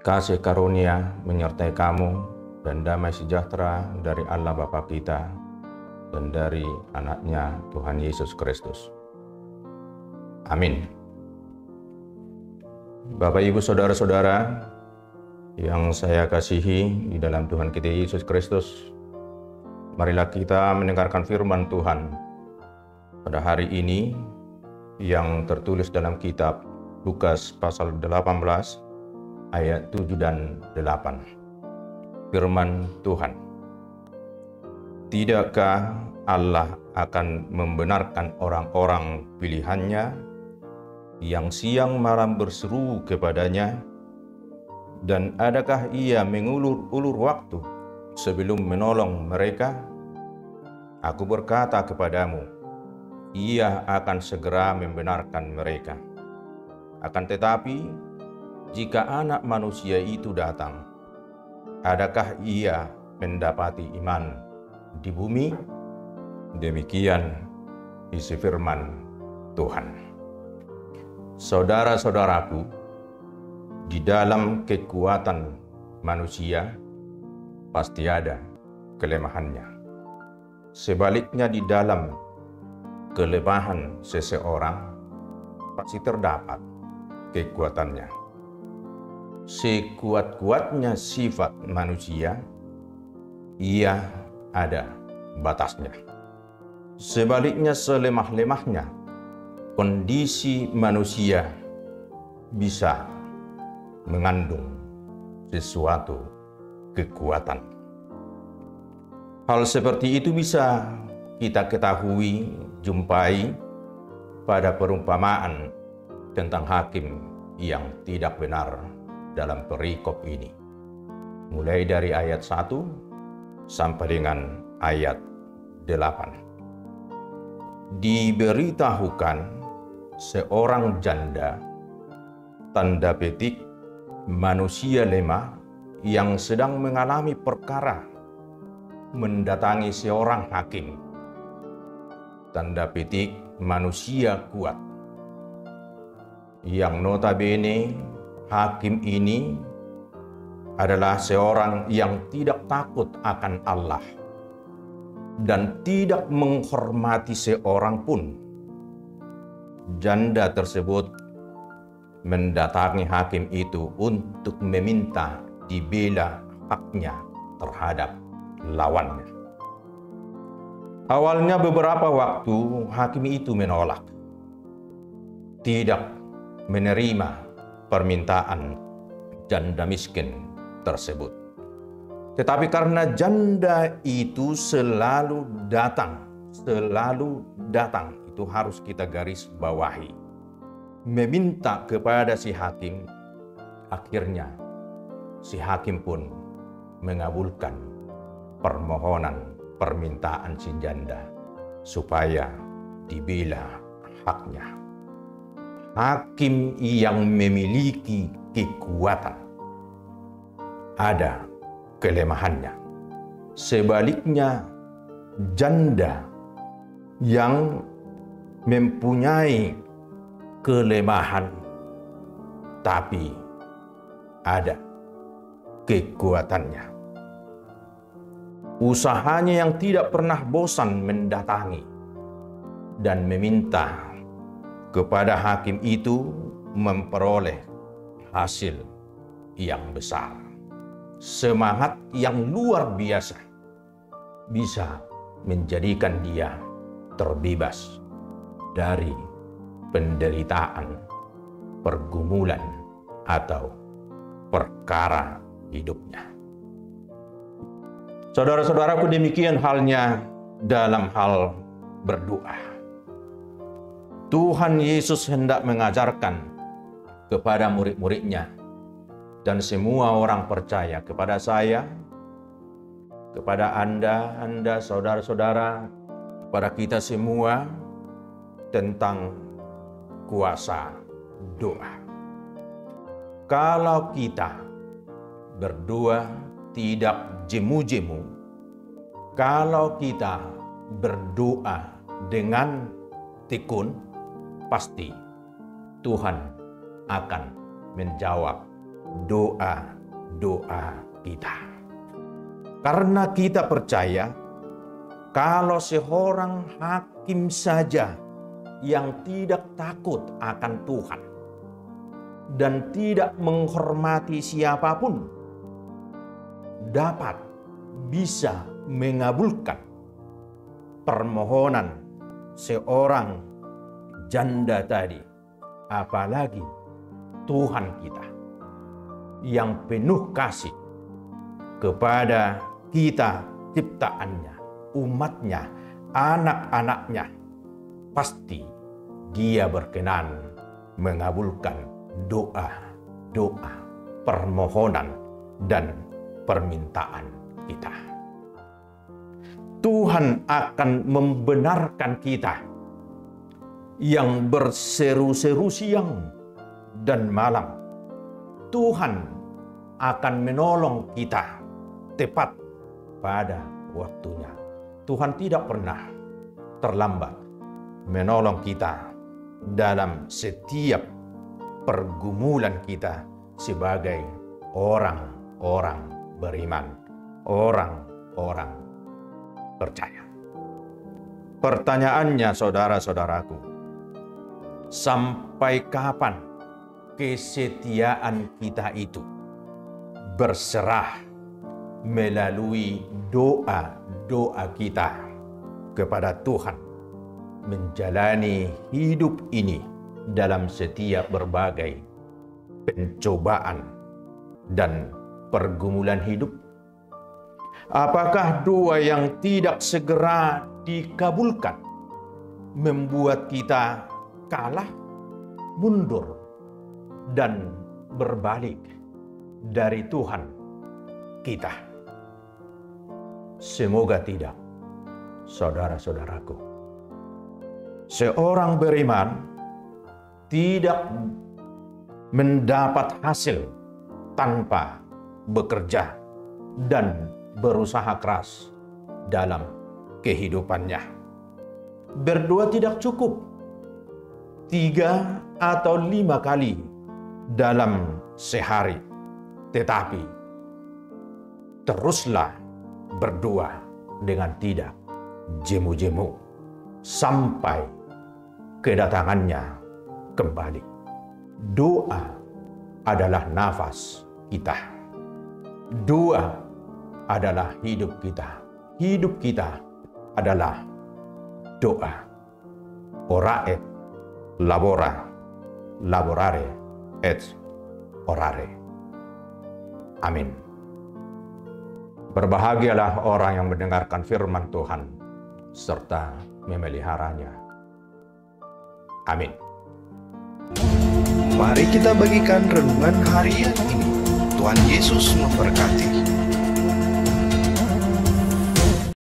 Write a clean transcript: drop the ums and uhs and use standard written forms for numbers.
Kasih karunia menyertai kamu dan damai sejahtera dari Allah Bapa kita dan dari anaknya Tuhan Yesus Kristus. Amin. Bapak, Ibu, Saudara-saudara yang saya kasihi di dalam Tuhan kita Yesus Kristus, marilah kita mendengarkan firman Tuhan pada hari ini yang tertulis dalam kitab Lukas pasal 18 ayat 7 dan 8. Firman Tuhan. Tidakkah Allah akan membenarkan orang-orang pilihannya yang siang malam berseru kepadanya? Dan adakah ia mengulur-ulur waktu sebelum menolong mereka? Aku berkata kepadamu, ia akan segera membenarkan mereka. Akan tetapi, jika Anak Manusia itu datang, adakah ia mendapati iman di bumi? Demikian isi firman Tuhan. Saudara-saudaraku, di dalam kekuatan manusia pasti ada kelemahannya. Sebaliknya, di dalam kelemahan seseorang pasti terdapat kekuatannya. Sekuat-kuatnya sifat manusia, ia ada batasnya. Sebaliknya, selemah-lemahnya kondisi manusia bisa mengandung sesuatu kekuatan. Hal seperti itu bisa kita ketahui, jumpai pada perumpamaan tentang hakim yang tidak benar dalam perikop ini, mulai dari ayat 1 sampai dengan ayat 8. Diberitahukan seorang janda, tanda petik manusia lemah yang sedang mengalami perkara, mendatangi seorang hakim, tanda petik manusia kuat, yang notabene hakim ini adalah seorang yang tidak takut akan Allah dan tidak menghormati seorang pun. Janda tersebut mendatangi hakim itu untuk meminta dibela haknya terhadap lawannya. Awalnya beberapa waktu hakim itu menolak, tidak menerima permintaan janda miskin tersebut. Tetapi karena janda itu selalu datang, itu harus kita garis bawahi, meminta kepada si hakim, akhirnya si hakim pun mengabulkan permohonan permintaan si janda supaya dibela haknya. Hakim yang memiliki kekuatan ada kelemahannya. Sebaliknya, janda yang mempunyai kelemahan tapi ada kekuatannya. Usahanya yang tidak pernah bosan mendatangi dan meminta kepada hakim itu memperoleh hasil yang besar. Semangat yang luar biasa bisa menjadikan dia terbebas dari penderitaan, pergumulan, atau perkara hidupnya. Saudara-saudaraku, demikian halnya dalam hal berdoa. Tuhan Yesus hendak mengajarkan kepada murid-muridnya dan semua orang percaya, kepada saya, kepada Anda saudara-saudara, kepada kita semua, tentang kuasa doa. Kalau kita berdoa tidak jemu-jemu, kalau kita berdoa dengan tekun, pasti Tuhan akan menjawab doa-doa kita. Karena kita percaya kalau seorang hakim saja yang tidak takut akan Tuhan dan tidak menghormati siapapun dapat bisa mengabulkan permohonan seorang janda tadi, apalagi Tuhan kita yang penuh kasih kepada kita ciptaannya, umatnya, anak-anaknya. Pasti Dia berkenan mengabulkan doa-doa, permohonan, dan permintaan kita. Tuhan akan membenarkan kita yang berseru-seru siang dan malam. Tuhan akan menolong kita tepat pada waktunya. Tuhan tidak pernah terlambat menolong kita dalam setiap pergumulan kita sebagai orang-orang beriman, orang-orang percaya. Pertanyaannya, saudara-saudaraku, sampai kapan kesetiaan kita itu berserah melalui doa-doa kita kepada Tuhan, menjalani hidup ini dalam setiap berbagai pencobaan dan pergumulan hidup? Apakah doa yang tidak segera dikabulkan membuat kita kalah, mundur, dan berbalik dari Tuhan kita? Semoga tidak, saudara-saudaraku. Seorang beriman tidak mendapat hasil tanpa bekerja dan berusaha keras dalam kehidupannya. Berdoa tidak cukup 3 atau 5 kali dalam sehari, tetapi teruslah berdoa dengan tidak jemu-jemu sampai kedatangannya kembali. Doa adalah nafas kita. Doa adalah hidup kita. Hidup kita adalah doa. Ora et labora, laborare et orare. Amin. Berbahagialah orang yang mendengarkan firman Tuhan serta memeliharanya. Amin. Mari kita bagikan renungan harian ini. Tuhan Yesus memberkati.